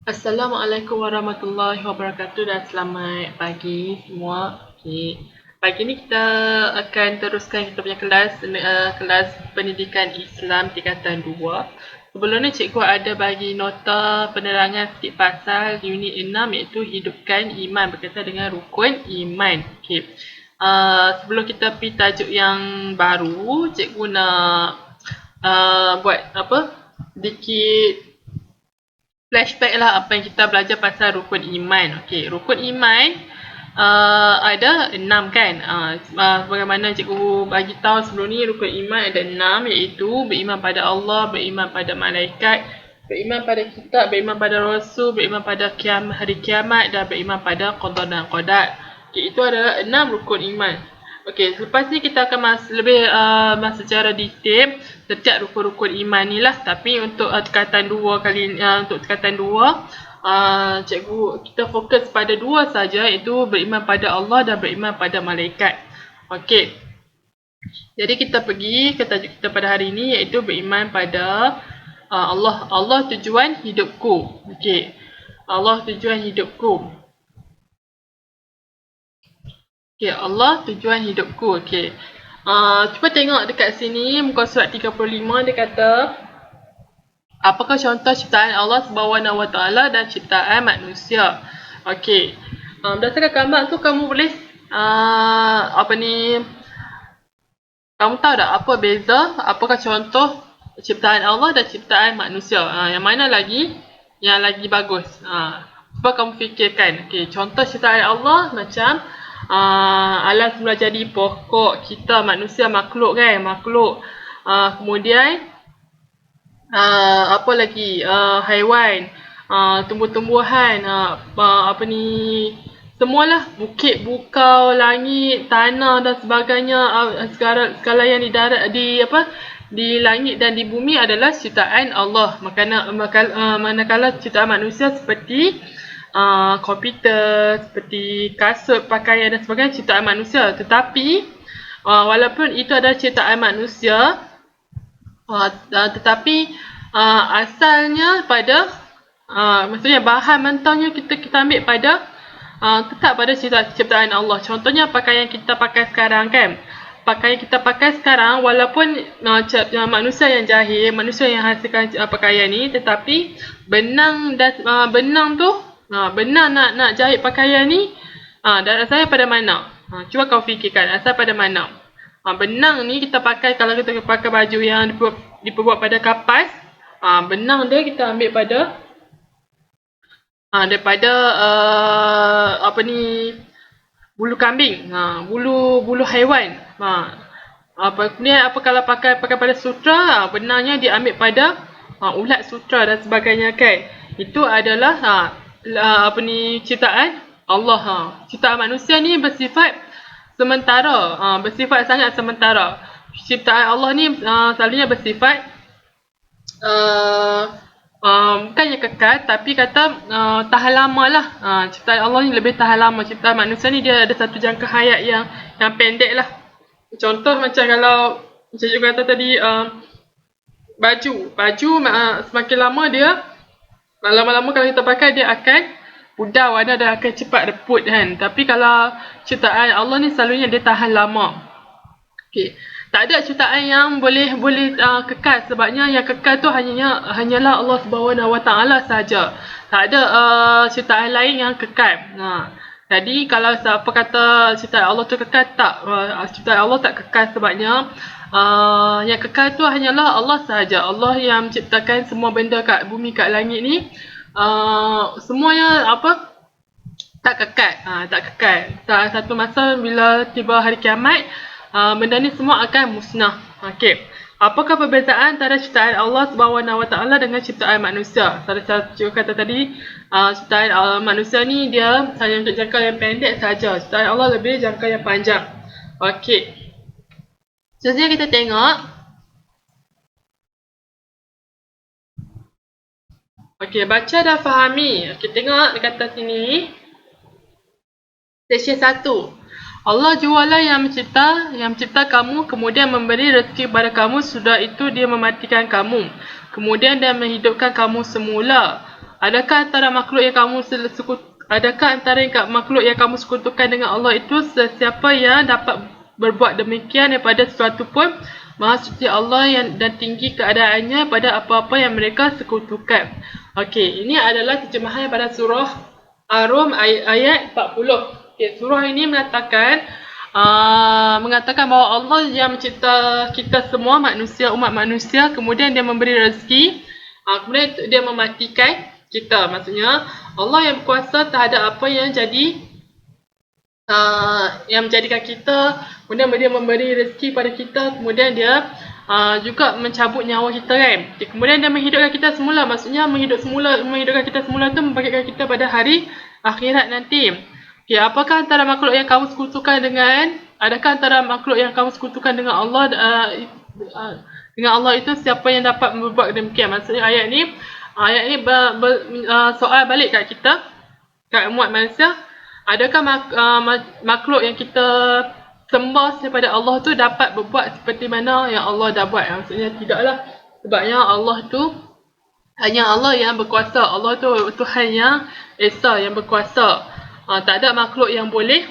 Assalamualaikum warahmatullahi wabarakatuh dan selamat pagi semua. Okay. Pagi ni kita akan teruskan kita punya kelas pendidikan Islam tingkatan 2. Sebelum ni cikgu ada bagi nota penerangan sikit pasal unit 6 iaitu hidupkan iman berkaitan dengan rukun iman. Okay. Sebelum kita pergi tajuk yang baru, cikgu nak buat sedikit flashback lah apa yang kita belajar pasal rukun iman. Okey, rukun iman ada 6 kan. Bagaimana cikgu bagi tahu sebelum ni, rukun iman ada 6 iaitu beriman pada Allah, beriman pada malaikat, beriman pada kitab, beriman pada rasul, beriman pada hari kiamat dan beriman pada qada dan qadar. Okey, itu adalah 6 rukun iman. Okey, selepas ni kita akan lebih secara detail setiap rukun-rukun iman ni lah. Tapi untuk tingkatan 2 untuk tingkatan 2, cikgu kita fokus pada 2 saja, iaitu beriman pada Allah dan beriman pada malaikat. Okey. Jadi kita pergi ke tajuk kita pada hari ini, iaitu beriman pada Allah. Allah tujuan hidupku. Okey. Allah tujuan hidupku. Okey, Allah tujuan hidupku. Okey. Cuba tengok dekat sini muka surat 35, dia kata apakah contoh ciptaan Allah Subhanahu Wa Taala dan ciptaan manusia. Okey. Berdasarkan gambar tu kamu boleh kamu tahu tak apa beza, apakah contoh ciptaan Allah dan ciptaan manusia? Yang mana yang lagi bagus? Cuba kamu fikirkan. Okey, contoh ciptaan Allah macam alam semula jadi, pokok, kita manusia, makhluk kan, kemudian apa lagi, haiwan, tumbuh-tumbuhan, semualah, bukit, bukau, langit, tanah dan sebagainya, segala yang di darat, di langit dan di bumi adalah ciptaan Allah. Manakala ciptaan manusia seperti komputer, seperti kasut, pakaian dan sebagainya ciptaan manusia. Tetapi walaupun itu adalah ciptaan manusia, tetapi asalnya pada maksudnya bahan mentahnya kita ambil pada tetap pada ciptaan Allah. Contohnya pakaian kita pakai sekarang kan. Pakaian kita pakai sekarang walaupun manusia yang jahit, manusia yang hasilkan pakaian ni, tetapi benang nak jahit pakaian ni, dan asalnya pada mana? Cuba kau fikirkan, asal pada mana? Benang ni kita pakai, kalau kita pakai baju yang diperbuat pada kapas, benang dia kita ambil pada daripada bulu kambing, bulu haiwan. Kemudian kalau pakai pada sutra, benangnya diambil pada ulat sutra dan sebagainya kan. Itu adalah ciptaan Allah. Ciptaan manusia ni bersifat sementara, bersifat sangat sementara. Ciptaan Allah ni selalunya bersifat bukannya kekal, tapi kata tahan lama lah. Ciptaan Allah ni lebih tahan lama. Ciptaan manusia ni dia ada satu jangka hayat yang pendek lah. Contoh macam kalau macam juga kata tadi, baju semakin lama dia, lama-lama kalau kita pakai dia akan pudar warna dan akan cepat reput kan. Tapi kalau ciptaan Allah ni selalunya dia tahan lama. Okey. Tak ada ciptaan yang boleh kekal, sebabnya yang kekal tu hanyalah Allah Subhanahu Wa Taala saja. Tak ada ciptaan lain yang kekal. Jadi kalau siapa kata ciptaan Allah tu kekal, tak, ciptaan Allah tak kekal, sebabnya yang kekal tu hanyalah Allah sahaja. Allah yang menciptakan semua benda kat bumi, kat langit ni, semuanya tak kekal. Satu masa bila tiba hari kiamat, benda ni semua akan musnah. Okey. Apakah perbezaan antara ciptaan Allah Subhanahu Wa Taala dengan ciptaan manusia? Saya kata tadi, ciptaan manusia ni dia hanya untuk jangka yang pendek saja. Ciptaan Allah lebih jangka yang panjang. Okey. Seterusnya kita tengok. Okey, baca dan fahami. Okey, tengok dekat atas sini. Seksyen 1. Allah jualah yang mencipta kamu, kemudian memberi rezeki kepada kamu, sudah itu dia mematikan kamu, kemudian dia menghidupkan kamu semula. Adakah antara makhluk yang kamu makhluk yang kamu sekutukan dengan Allah itu sesiapa yang dapat berbuat demikian daripada sesuatu pun Maha suci Allah dan tinggi keadaannya pada apa-apa yang mereka sekutukan. Okey, ini adalah terjemahan pada surah Ar-Rum ayat 40. Okey, surah ini mengatakan bahawa Allah yang mencipta kita semua umat manusia, kemudian dia memberi rezeki, kemudian dia mematikan kita. Maksudnya Allah yang berkuasa terhadap apa yang yang menjadikan kita, kemudian dia memberi rezeki pada kita, kemudian dia juga mencabut nyawa kita kan. Okay, kemudian dia menghidupkan kita semula, maksudnya menghidupkan kita semula tu membangkitkan kita pada hari akhirat nanti. Okay, adakah antara makhluk yang kamu sekutukan dengan Allah itu siapa yang dapat membuat demikian? Maksudnya ayat ni soal balik kat kita, kat umat manusia. Adakah makhluk yang kita sembah daripada Allah tu dapat berbuat seperti mana yang Allah dah buat? Maksudnya tidaklah. Sebabnya Allah tu hanya Allah yang berkuasa. Allah tu Tuhan yang Esa, yang berkuasa. Tak ada makhluk yang boleh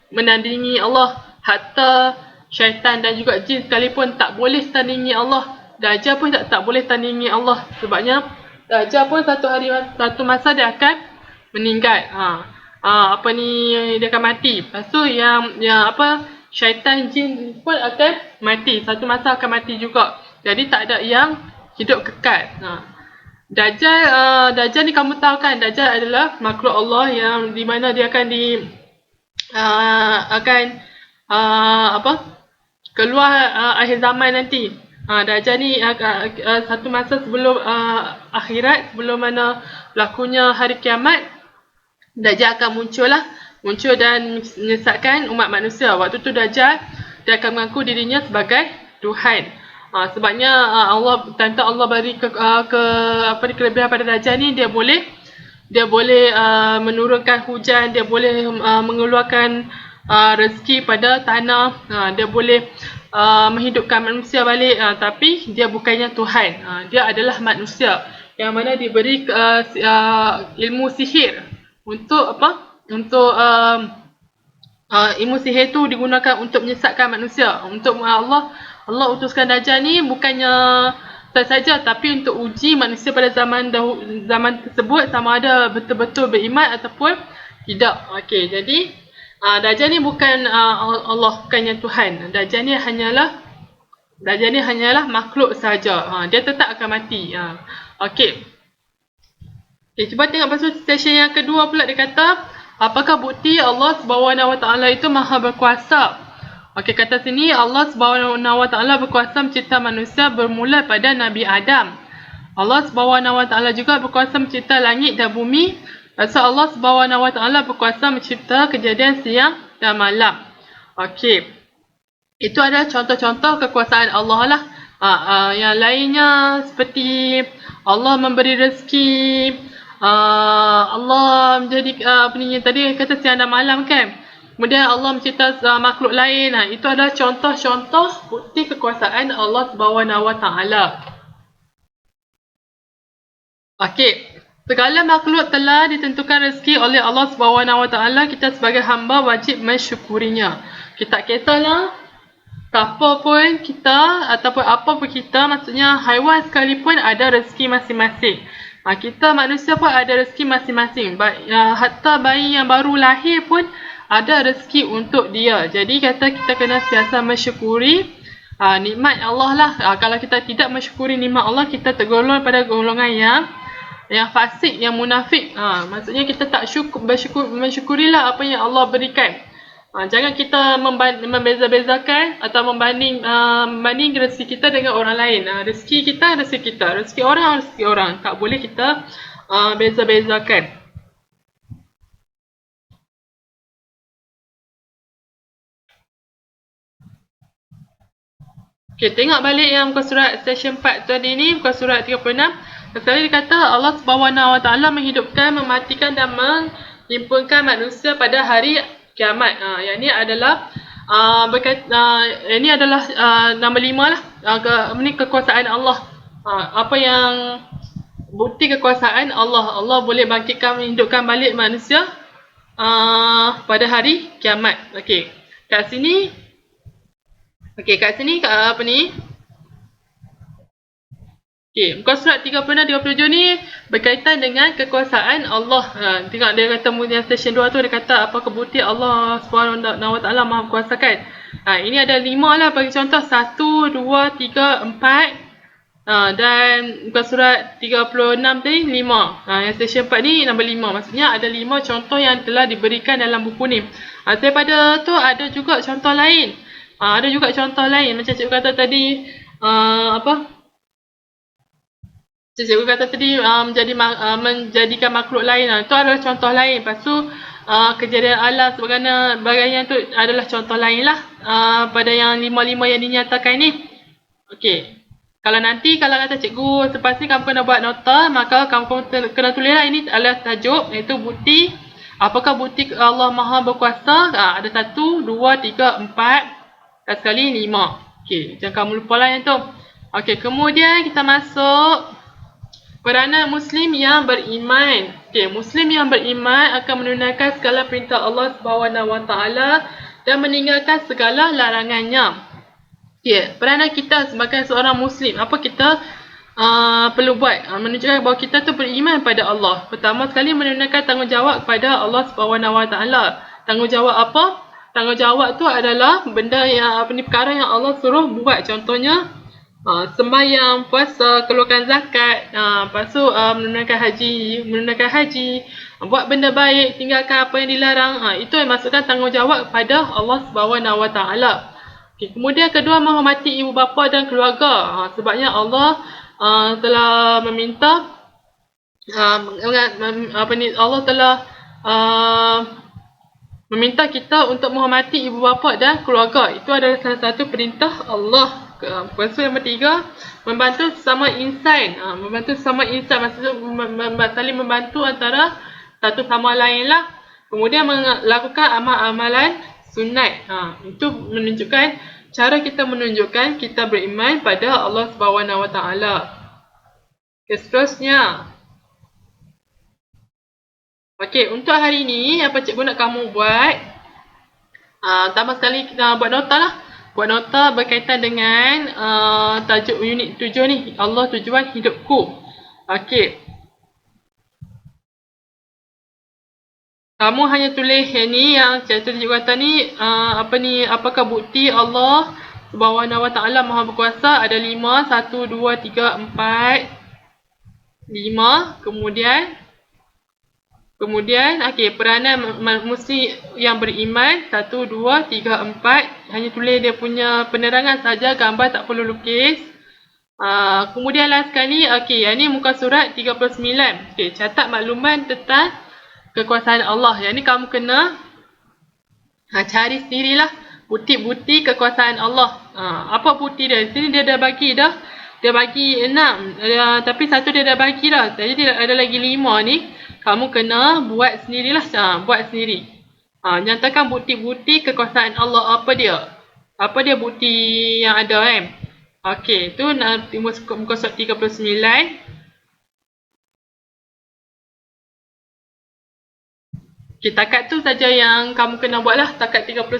menandingi Allah. Hatta syaitan dan juga jin sekalipun tak boleh tandingi Allah. Dajjal pun tak boleh tandingi Allah. Sebabnya Dajjal pun satu masa dia akan meninggal. Dia akan mati. Lepas tu syaitan jin pun akan mati. Satu masa akan mati juga. Jadi tak ada yang hidup kekal. Dajjal ni kamu tahu kan, Dajjal adalah makhluk Allah yang di mana dia akan keluar akhir zaman nanti. Dajjal ni satu masa sebelum akhirat, sebelum mana berlakunya hari kiamat, Dajjal akan muncul dan menyesatkan umat manusia. Waktu tu Dajjal dia akan mengaku dirinya sebagai Tuhan. Sebabnya Allah beri kelebihan pada Dajjal ni, dia boleh menurunkan hujan, dia boleh mengeluarkan rezeki pada tanah, dia boleh menghidupkan manusia balik, tapi dia bukannya Tuhan. Dia adalah manusia yang mana diberi ilmu sihir. Untuk ilmu sihir tu digunakan untuk menyesatkan manusia. Untuk Allah utuskan Dajjal ni bukannya saja, tapi untuk uji manusia pada zaman tersebut sama ada betul-betul beriman ataupun tidak. Okey, jadi Dajjal ni bukan Allah, bukannya Tuhan. Dajjal ni hanyalah makhluk saja. Dia tetap akan mati. Okey. Okay, cuba tengok pasal session yang kedua pula, dia kata, apakah bukti Allah SWT itu maha berkuasa? Okey, kata sini Allah SWT berkuasa mencipta manusia bermula pada Nabi Adam. Allah SWT juga berkuasa mencipta langit dan bumi. Lepas Allah SWT berkuasa mencipta kejadian siang dan malam. Okey, itu adalah contoh-contoh kekuasaan Allah lah. Yang lainnya seperti Allah memberi rezeki, Allah menjadi tadi kata siang dan malam kan. Kemudian Allah mencipta makhluk lain. Itu adalah contoh-contoh bukti kekuasaan Allah SWT. Okey, segala makhluk telah ditentukan rezeki oleh Allah SWT. Kita sebagai hamba wajib mensyukurinya. Kita kisahlah siapa pun kita ataupun apa pun kita, maksudnya haiwan sekalipun ada rezeki masing-masing. Kita manusia pun ada rezeki masing-masing. Hatta bayi yang baru lahir pun ada rezeki untuk dia. Jadi kita kena sentiasa mensyukuri nikmat Allah lah. Kalau kita tidak mensyukuri nikmat Allah, kita tergolong pada golongan yang fasik, yang munafik. Maksudnya kita tak mensyukurilah apa yang Allah berikan. Jangan kita membeza-bezakan atau membanding rezeki kita dengan orang lain. Rezeki kita, rezeki orang. Tak boleh kita beza-bezakan. Okay, tengok balik yang muka surat session 4 tadi ni, muka surat 36. Sekali dia kata Allah SWT menghidupkan, mematikan dan menghimpunkan manusia pada hari kiamat. Yang ini adalah nama 5 lah. Ini kekuasaan Allah. Apa yang bukti kekuasaan Allah. Allah boleh bangkitkan, menghidupkan balik manusia pada hari kiamat. Okey. Kat sini apa ni? Okey, muka surat 36-37 ni berkaitan dengan kekuasaan Allah. Tengok dia kata yang session 2 tu dia kata apa kebukti Allah SWT Maha Kuasa kan. Ini ada 5 lah bagi contoh 1, 2, 3, 4. Dan muka surat 36 tadi 5. Yang session 4 ni nombor 5. Maksudnya ada 5 contoh yang telah diberikan dalam buku ni. Daripada tu ada juga contoh lain. Ada juga contoh lain macam cikgu kata tadi cikgu kata tadi menjadikan makhluk lain. Itu adalah contoh lain. Lepas tu kejadian alam sebagainya tu adalah contoh lain lah pada yang 5 yang dinyatakan ni. Okey. Kalau kata cikgu selepas ni kamu kena buat nota, maka kamu kena tulislah ini adalah tajuk, iaitu bukti. Apakah bukti Allah Maha Berkuasa? Ada 1, 2, 3, 4 dan sekali 5. Okey, jangan kamu lupa lah yang tu. Okey, kemudian kita masuk peranan Muslim yang beriman. Okey, Muslim yang beriman akan menunaikan segala perintah Allah SWT dan meninggalkan segala larangannya. Okey, peranan kita sebagai seorang Muslim, apa kita perlu buat? Menunjukkan bahawa kita tu beriman pada Allah. Pertama sekali menunaikan tanggungjawab kepada Allah SWT. Tanggungjawab apa? Tanggungjawab tu adalah benda yang perkara yang Allah suruh buat. Contohnya sembahyang, puasa, keluarkan zakat, lepas tu menunaikan haji, buat benda baik, tinggalkan apa yang dilarang. Itu yang masukkan tanggungjawab kepada Allah SWT. Okay, kemudian kedua, menghormati ibu bapa dan keluarga. Sebabnya Allah telah meminta Allah telah meminta kita untuk menghormati ibu bapa dan keluarga. Itu adalah salah satu perintah Allah. Lepas tu yang ketiga, membantu sesama insan. Membantu sesama insan maksudnya saling membantu antara satu sama lain lah. Kemudian melakukan amal-amalan sunat. Itu menunjukkan cara kita menunjukkan kita beriman pada Allah SWT. Seterusnya. Okey, untuk hari ni apa cikgu nak kamu buat? Tambah sekali kita buat nota lah. Buat nota berkaitan dengan tajuk unit 7 ni, Allah tujuan hidupku. Okey. Kamu hanya tulis ni yang cikgu kata ni, apakah bukti Allah SWT Maha Berkuasa? Ada 5, 1, 2, 3, 4, 5. Kemudian, okey, peranan Muslim yang beriman 1, 2, 3, 4. Hanya tulis dia punya penerangan saja, gambar tak perlu lukis. Kemudian last sekali, okey, yang ni muka surat 39. Okey, catat makluman tentang kekuasaan Allah. Yang ni kamu kena cari sendirilah bukti-bukti kekuasaan Allah. Apa bukti dia? Sini dia dah bagi dah. Dia bagi 6. Tapi satu dia dah bagi dah. Jadi dia ada lagi 5 ni. Kamu kena buat sendirilah. Buat sendiri. Nyatakan bukti-bukti kekuasaan Allah. Apa dia? Apa dia bukti yang ada kan? Okey, tu muka surat 39. Okay, takat tu saja yang kamu kena buat lah. Takat 39.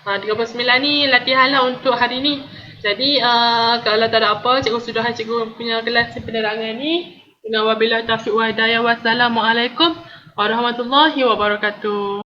39 ni latihan lah untuk hari ni. Jadi kalau tak ada apa, cikgu sudahan cikgu punya kelas penerangan ni. Dengan wabillahi taufiq wa hidayah. Wassalamualaikum warahmatullahi wabarakatuh.